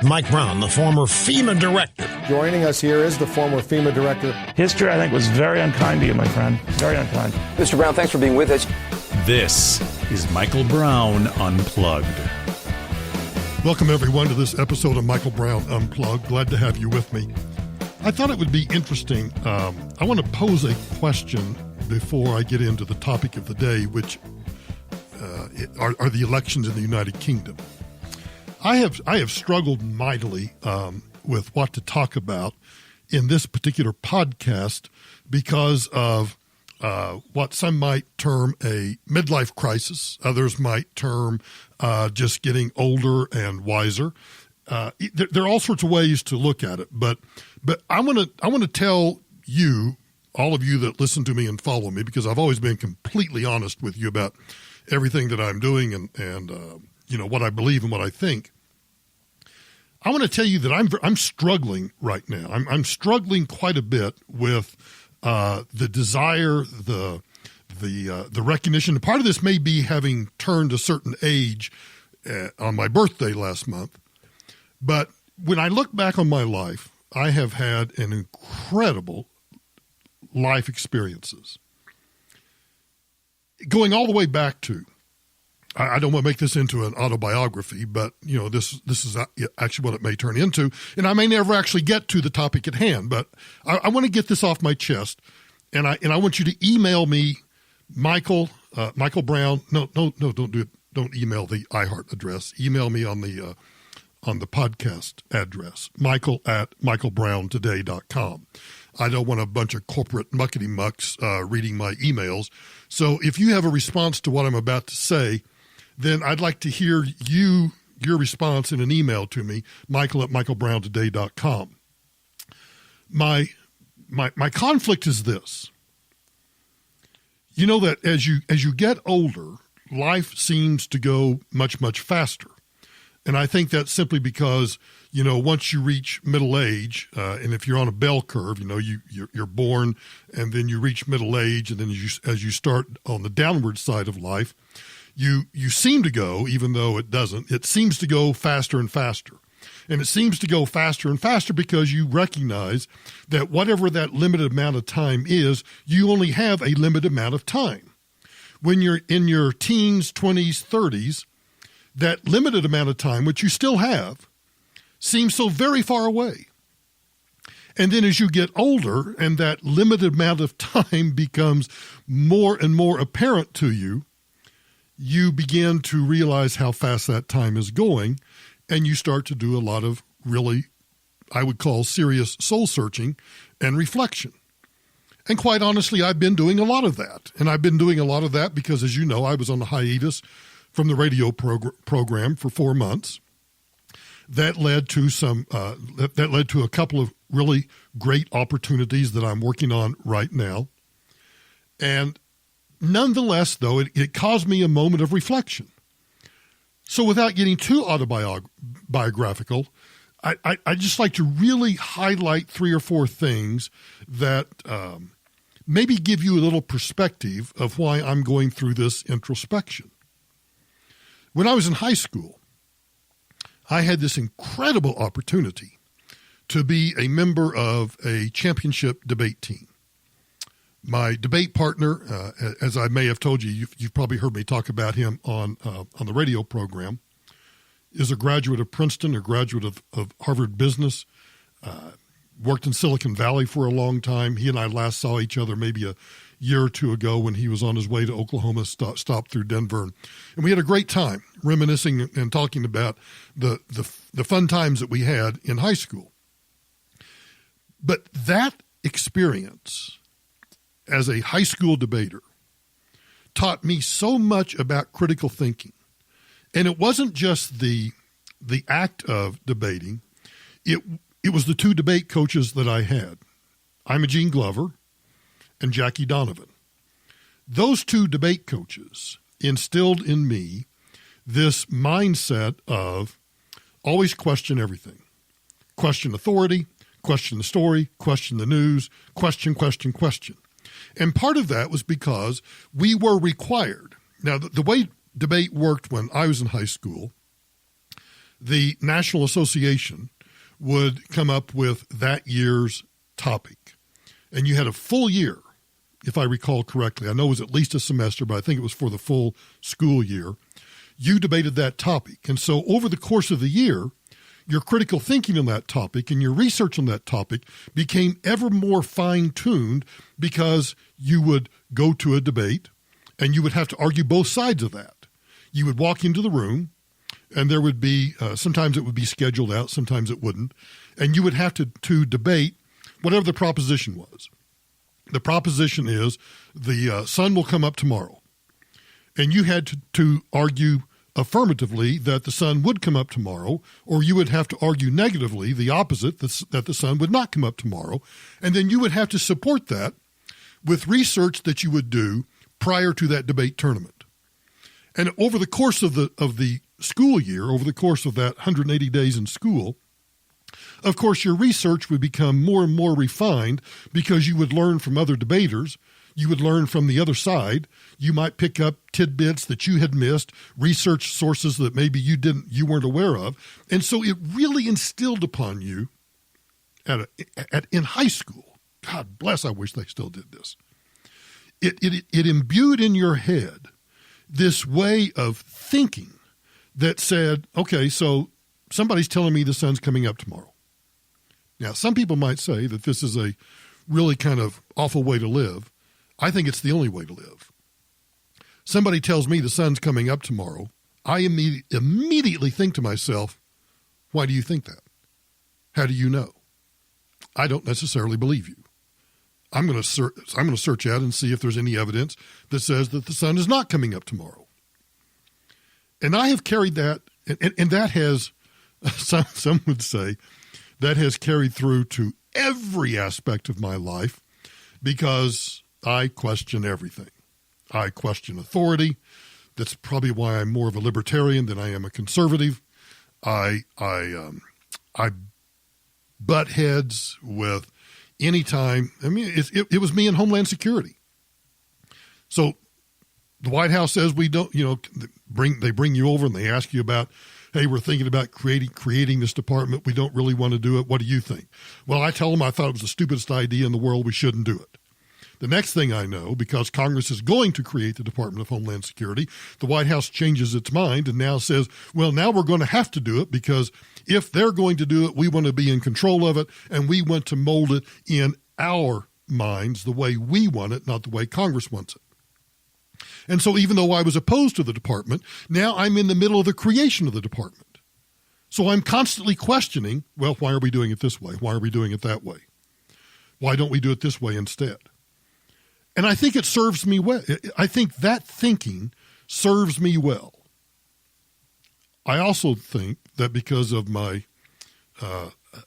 Mike Brown, the former FEMA director. Joining us here is the former FEMA director. History, I think, was very unkind to you, my friend. Very unkind. Mr. Brown, thanks for being with us. This is Michael Brown Unplugged. Welcome, everyone, to this episode of Michael Brown Unplugged. Glad to have you with me. I thought it would be interesting. I want to pose a question before I get into the topic of the day, which are the elections in the United Kingdom. I have struggled mightily with what to talk about in this particular podcast because of what some might term a midlife crisis. Others might term just getting older and wiser. There are all sorts of ways to look at it, but I want to tell you, all of you that listen to me and follow me, because I've always been completely honest with you about everything that I'm doing and what I believe and what I think. I want to tell you that I'm struggling right now. I'm struggling quite a bit with the desire, the recognition. Part of this may be having turned a certain age on my birthday last month. But when I look back on my life, I have had an incredible life experiences. Going all the way back to, I don't want to make this into an autobiography, but this is actually what it may turn into, and I may never actually get to the topic at hand. But I want to get this off my chest, and I want you to email me, Michael Brown. No, don't do it. Don't email the iHeart address. Email me on the podcast address, michael@michaelbrowntoday.com. I don't want a bunch of corporate muckety mucks reading my emails. So if you have a response to what I'm about to say, then I'd like to hear your response in an email to me, michael@michaelbrowntoday.com. My conflict is this. You know that as you get older, life seems to go much, much faster. And I think that's simply because, once you reach middle age, and if you're on a bell curve, you're born and then you reach middle age, and then as you start on the downward side of life, you seem to go, even though it doesn't, it seems to go faster and faster. And it seems to go faster and faster because you recognize that whatever that limited amount of time is, you only have a limited amount of time. When you're in your teens, 20s, 30s, that limited amount of time, which you still have, seems so very far away. And then as you get older and that limited amount of time becomes more and more apparent to you, you begin to realize how fast that time is going, and you start to do a lot of really, I would call, serious soul searching and reflection. And quite honestly, I've been doing a lot of that. And I've been doing a lot of that because, as you know, I was on a hiatus from the radio program for 4 months. That led to a couple of really great opportunities that I'm working on right now. And nonetheless, though, it caused me a moment of reflection. So without getting too autobiographical, I just like to really highlight 3 or 4 things that maybe give you a little perspective of why I'm going through this introspection. When I was in high school, I had this incredible opportunity to be a member of a championship debate team. My debate partner, as I may have told you, you've probably heard me talk about him on the radio program, is a graduate of Princeton, a graduate of Harvard Business, worked in Silicon Valley for a long time. He and I last saw each other maybe a year or two ago when he was on his way to Oklahoma, stopped through Denver. And we had a great time reminiscing and talking about the fun times that we had in high school. But that experience as a high school debater taught me so much about critical thinking. And it wasn't just the act of debating. It was the 2 debate coaches that I had, Imogene Glover and Jackie Donovan. Those 2 debate coaches instilled in me this mindset of always question everything. Question authority, question the story, question the news, question. And part of that was because we were required. Now, the way debate worked when I was in high school, the National Association would come up with that year's topic. And you had a full year, if I recall correctly. I know it was at least a semester, but I think it was for the full school year. You debated that topic. And so over the course of the year, your critical thinking on that topic and your research on that topic became ever more fine-tuned because you would go to a debate and you would have to argue both sides of that. You would walk into the room and there would be, sometimes it would be scheduled out, sometimes it wouldn't, and you would have to debate whatever the proposition was. The proposition is the sun will come up tomorrow. And you had to argue affirmatively that the sun would come up tomorrow, or you would have to argue negatively, the opposite, that the sun would not come up tomorrow. And then you would have to support that with research that you would do prior to that debate tournament. And over the course of the school year, over the course of that 180 days in school, of course, your research would become more and more refined because you would learn from other debaters. You would learn from the other side. You might pick up tidbits that you had missed, research sources that maybe you weren't aware of. And so it really instilled upon you in high school. God bless, I wish they still did this. It imbued in your head this way of thinking that said, okay, so somebody's telling me the sun's coming up tomorrow. Now, some people might say that this is a really kind of awful way to live. I think it's the only way to live. Somebody tells me the sun's coming up tomorrow. I immediately think to myself, why do you think that? How do you know? I don't necessarily believe you. I'm going to search out and see if there's any evidence that says that the sun is not coming up tomorrow. And I have carried that, and that has, some would say, that has carried through to every aspect of my life because I question everything. I question authority. That's probably why I'm more of a libertarian than I am a conservative. I butt heads with any time. I mean, it was me in Homeland Security. So the White House says we don't, they bring you over and they ask you about, hey, we're thinking about creating this department. We don't really want to do it. What do you think? Well, I tell them I thought it was the stupidest idea in the world. We shouldn't do it. The next thing I know, because Congress is going to create the Department of Homeland Security, the White House changes its mind and now says, well, now we're going to have to do it because if they're going to do it, we want to be in control of it and we want to mold it in our minds the way we want it, not the way Congress wants it. And so even though I was opposed to the department, now I'm in the middle of the creation of the department. So I'm constantly questioning, well, why are we doing it this way? Why are we doing it that way? Why don't we do it this way instead? And I think it serves me well. I think that thinking serves me well. I also think that because of my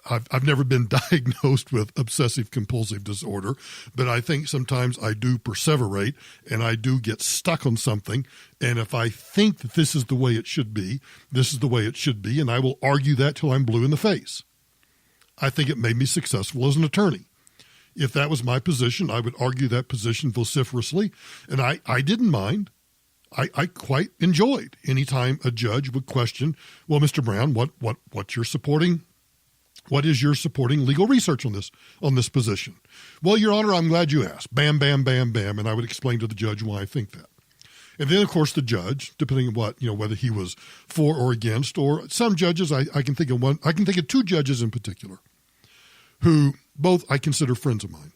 I've never been diagnosed with obsessive compulsive disorder, but I think sometimes I do perseverate and I do get stuck on something. And if I think that this is the way it should be, this is the way it should be, and I will argue that till I'm blue in the face. I think it made me successful as an attorney. If that was my position, I would argue that position vociferously, and I didn't mind. I quite enjoyed any time a judge would question, well, Mr. Brown, what you're supporting? What is your supporting legal research on this position? Well, Your Honor, I'm glad you asked. Bam, bam, bam, bam. And I would explain to the judge why I think that. And then, of course, the judge, depending on what, whether he was for or against, or some judges, I can think of I can think of two judges in particular who both I consider friends of mine,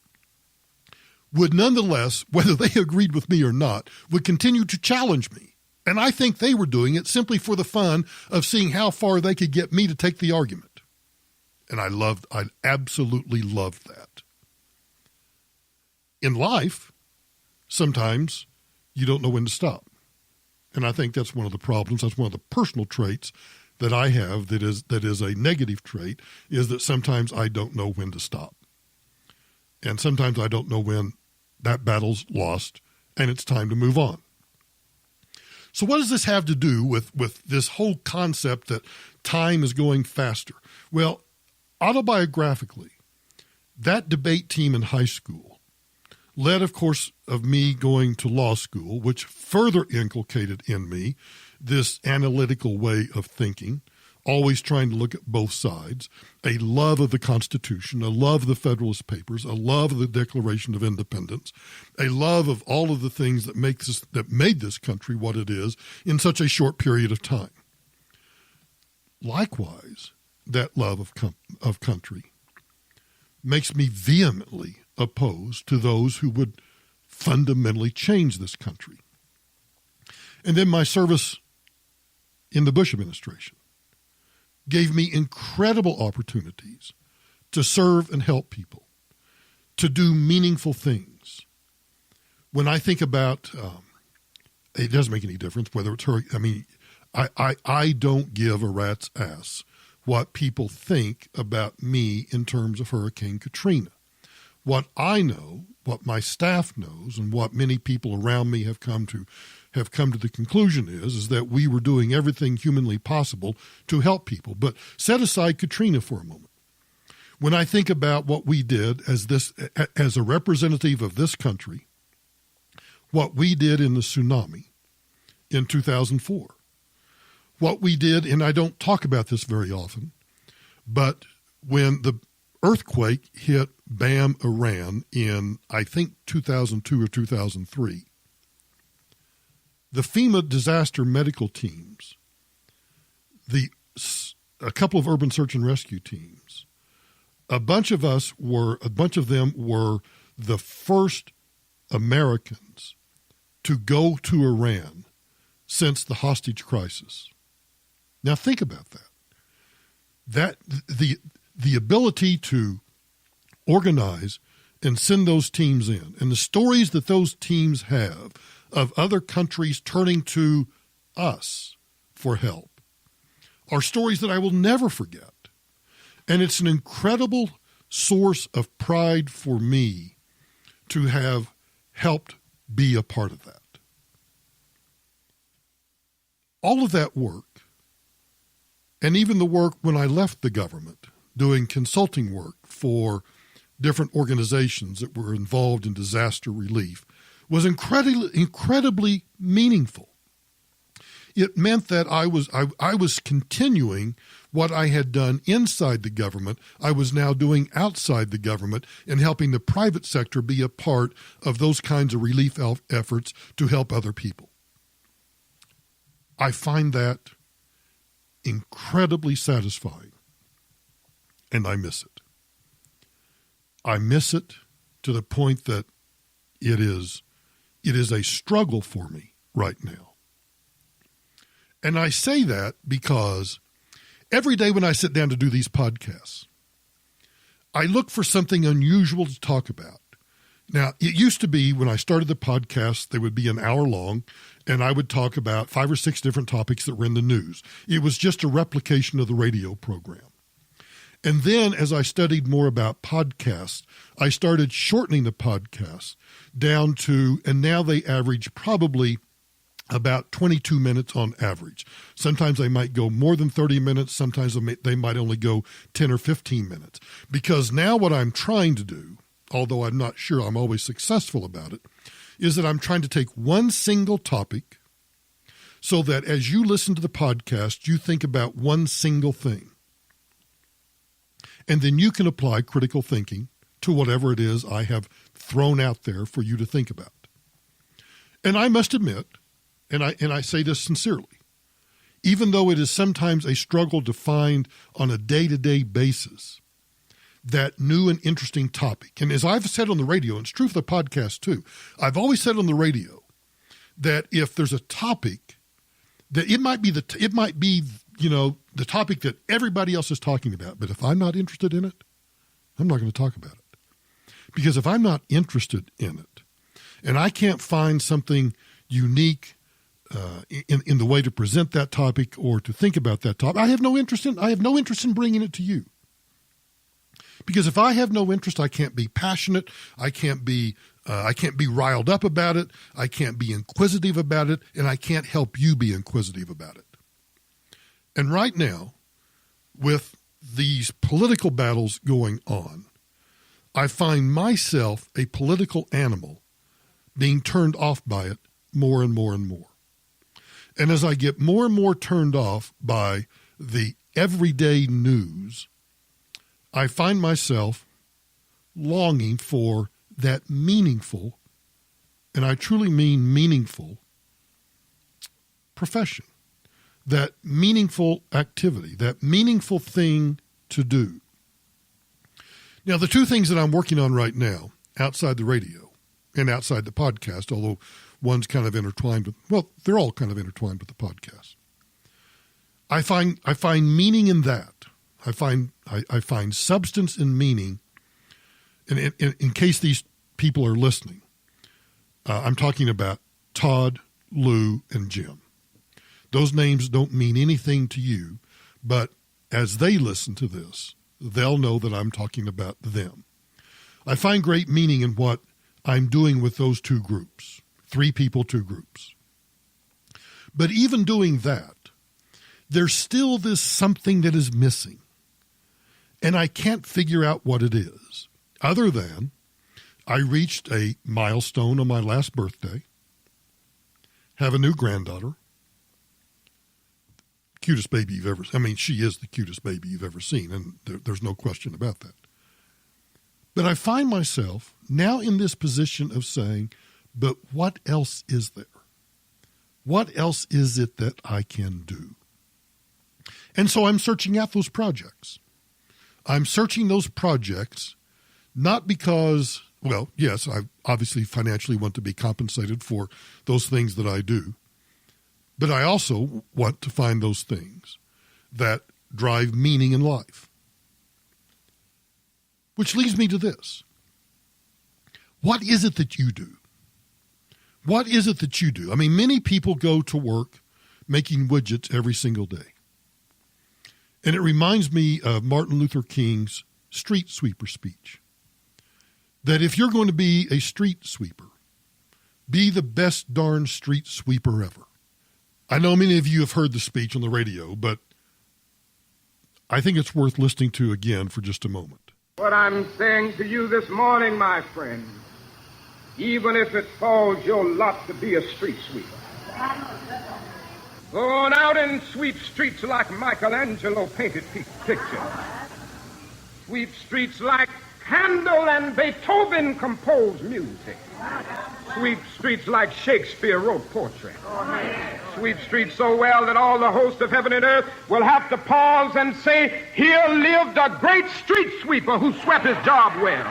would nonetheless, whether they agreed with me or not, would continue to challenge me. And I think they were doing it simply for the fun of seeing how far they could get me to take the argument. And I absolutely loved that. In life, sometimes you don't know when to stop. And I think that's one of the problems. That's one of the personal traits that I have that is a negative trait, is that sometimes I don't know when to stop. And sometimes I don't know when that battle's lost and it's time to move on. So what does this have to do with this whole concept that time is going faster? Well, autobiographically, that debate team in high school led, of course, of me going to law school, which further inculcated in me this analytical way of thinking. always trying to look at both sides, a love of the Constitution, a love of the Federalist Papers, a love of the Declaration of Independence, a love of all of the things that made this country what it is in such a short period of time. Likewise, that love of country makes me vehemently opposed to those who would fundamentally change this country. And then my service in the Bush administration gave me incredible opportunities to serve and help people, to do meaningful things. When I think about, it doesn't make any difference whether it's her. I mean, I don't give a rat's ass what people think about me in terms of Hurricane Katrina. What I know, what my staff knows, and what many people around me have come to the conclusion is that we were doing everything humanly possible to help people. But set aside Katrina for a moment. When I think about what we did as a representative of this country, what we did in the tsunami in 2004, what we did, and I don't talk about this very often, but when the earthquake hit Bam, Iran in, I think, 2002 or 2003, the FEMA disaster medical teams, a couple of urban search and rescue teams, a bunch of them were the first Americans to go to Iran since the hostage crisis. Now think about that. That the ability to organize and send those teams in, and the stories that those teams have of other countries turning to us for help are stories that I will never forget. And it's an incredible source of pride for me to have helped be a part of that. All of that work, and even the work when I left the government, doing consulting work for different organizations that were involved in disaster relief, was incredibly meaningful. It meant that I was continuing what I had done inside the government. I was now doing outside the government and helping the private sector be a part of those kinds of relief efforts to help other people. I find that incredibly satisfying, and I miss it. I miss it to the point that it is a struggle for me right now. And I say that because every day when I sit down to do these podcasts, I look for something unusual to talk about. Now, it used to be when I started the podcast, they would be an hour long, and I would talk about 5 or 6 different topics that were in the news. It was just a replication of the radio program. And then as I studied more about podcasts, I started shortening the podcasts down to, and now they average probably about 22 minutes on average. Sometimes they might go more than 30 minutes. Sometimes they might only go 10 or 15 minutes. Because now what I'm trying to do, although I'm not sure I'm always successful about it, is that I'm trying to take one single topic so that as you listen to the podcast, you think about one single thing. And then you can apply critical thinking to whatever it is I have thrown out there for you to think about. And I must admit, and I say this sincerely, even though it is sometimes a struggle to find on a day-to-day basis that new and interesting topic. And as I've said on the radio, and it's true for the podcast too, I've always said on the radio that if there's a topic that it might be the topic that everybody else is talking about, but if I'm not interested in it, I'm not going to talk about it. Because if I'm not interested in it, and I can't find something unique in the way to present that topic or to think about that topic, I have no interest in bringing it to you. Because if I have no interest, I can't be passionate. I can't be riled up about it. I can't be inquisitive about it, and I can't help you be inquisitive about it. And right now, with these political battles going on, I find myself a political animal being turned off by it more and more and more. And as I get more and more turned off by the everyday news, I find myself longing for that meaningful, and I truly mean meaningful, profession, that meaningful activity, that meaningful thing to do. Now, the two things that I'm working on right now, outside the radio and outside the podcast, although one's kind of intertwined with, well, they're all kind of intertwined with the podcast. I find meaning in that. I find substance and meaning. And in case these people are listening, I'm talking about Todd, Lou, and Jim. Those names don't mean anything to you, but as they listen to this, they'll know that I'm talking about them. I find great meaning in what I'm doing with those two groups, 3 people, 2 groups. But even doing that, there's still this something that is missing. And I can't figure out what it is, other than I reached a milestone on my last birthday, have a new granddaughter, cutest baby you've ever seen. I mean, she is the cutest baby you've ever seen, and there's no question about that. But I find myself now in this position of saying, but what else is there? What else is it that I can do? And so I'm searching out those projects. I'm searching those projects not because, well, yes, I obviously financially want to be compensated for those things that I do, but I also want to find those things that drive meaning in life. Which leads me to this. What is it that you do? What is it that you do? I mean, many people go to work making widgets every single day. And it reminds me of Martin Luther King's street sweeper speech. That if you're going to be a street sweeper, be the best darn street sweeper ever. I know many of you have heard the speech on the radio, but I think it's worth listening to again for just a moment. What I'm saying to you this morning, my friend, even if it falls your lot to be a street sweeper, go on out and sweep streets like Michelangelo painted pictures. Sweep streets like Handel and Beethoven composed music. Sweep streets like Shakespeare wrote poetry. Sweep streets so well that all the hosts of heaven and earth will have to pause and say, here lived a great street sweeper who swept his job well.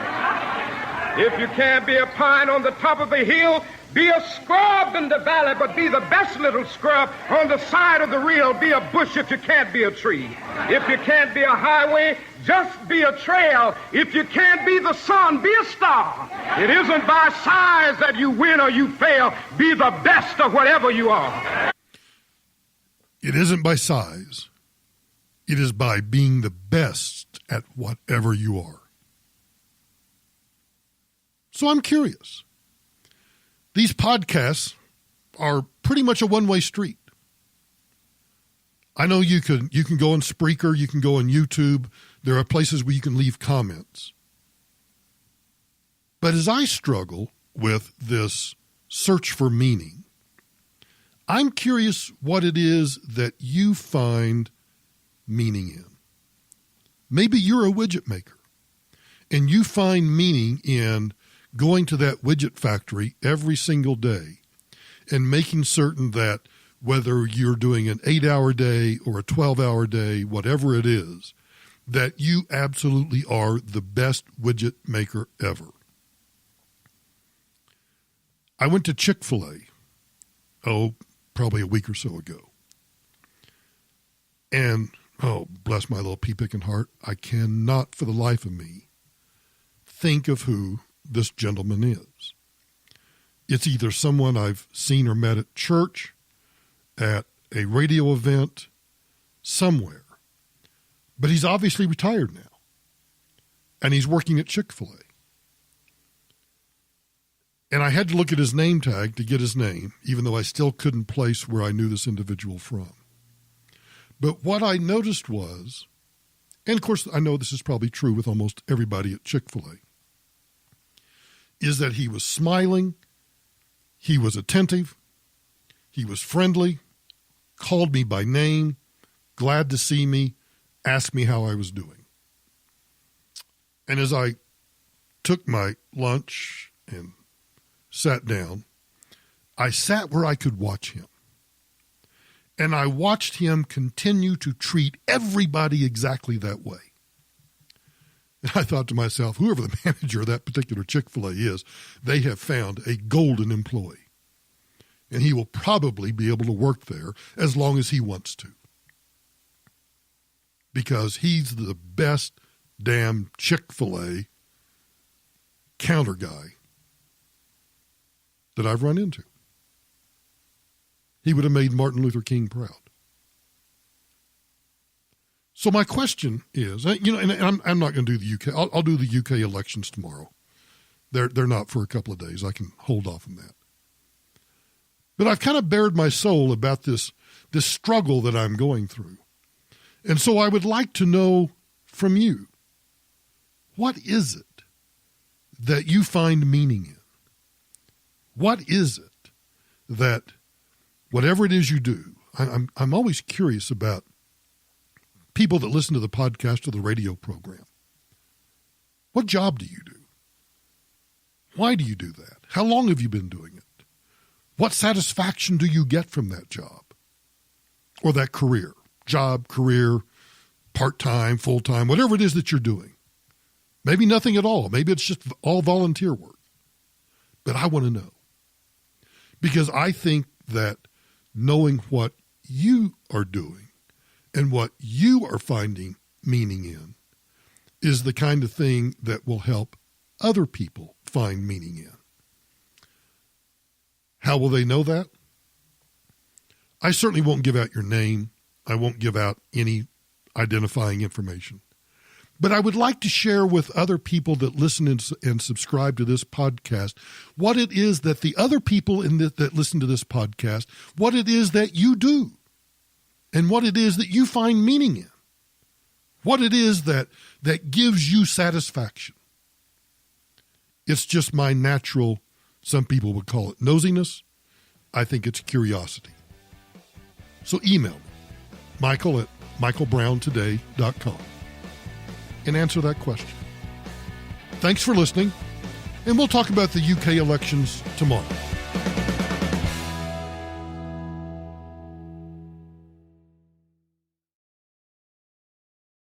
If you can't be a pine on the top of a hill, be a scrub in the valley, but be the best little scrub on the side of the reel. Be a bush if you can't be a tree. If you can't be a highway, just be a trail. If you can't be the sun, be a star. It isn't by size that you win or you fail. Be the best of whatever you are. It isn't by size. It is by being the best at whatever you are. So I'm curious. These podcasts are pretty much a one-way street. I know you can go on Spreaker, you can go on YouTube. There are places where you can leave comments. But as I struggle with this search for meaning, I'm curious what it is that you find meaning in. Maybe you're a widget maker, and you find meaning in going to that widget factory every single day and making certain that whether you're doing an 8-hour day or a 12-hour day, whatever it is, that you absolutely are the best widget maker ever. I went to Chick-fil-A, probably a week or so ago. And, bless my little pea-picking heart, I cannot for the life of me think of who this gentleman is. It's either someone I've seen or met at church, at a radio event, somewhere. But he's obviously retired now. And he's working at Chick-fil-A. And I had to look at his name tag to get his name, even though I still couldn't place where I knew this individual from. But what I noticed was, and of course I know this is probably true with almost everybody at Chick-fil-A, is that he was smiling, he was attentive, he was friendly, called me by name, glad to see me, asked me how I was doing. And as I took my lunch and sat down, I sat where I could watch him. And I watched him continue to treat everybody exactly that way. And I thought to myself, whoever the manager of that particular Chick-fil-A is, they have found a golden employee. And he will probably be able to work there as long as he wants to. Because he's the best damn Chick-fil-A counter guy that I've run into. He would have made Martin Luther King proud. So my question is, and I'm not going to do the UK. I'll do the UK elections tomorrow. They're not for a couple of days. I can hold off on that. But I've kind of bared my soul about this struggle that I'm going through. And so I would like to know from you, what is it that you find meaning in? What is it that, whatever it is you do, I'm always curious about people that listen to the podcast or the radio program. What job do you do? Why do you do that? How long have you been doing it? What satisfaction do you get from that job or that career? Job, career, part-time, full-time, whatever it is that you're doing. Maybe nothing at all. Maybe it's just all volunteer work. But I want to know. Because I think that knowing what you are doing and what you are finding meaning in is the kind of thing that will help other people find meaning in. How will they know that? I certainly won't give out your name. I won't give out any identifying information. But I would like to share with other people that listen and subscribe to this podcast what it is that the other people that listen to this podcast, what it is that you do, and what it is that you find meaning in, what it is that gives you satisfaction. It's just my natural, some people would call it nosiness. I think it's curiosity. So email me, michael@michaelbrowntoday.com, and answer that question. Thanks for listening, and we'll talk about the UK elections tomorrow.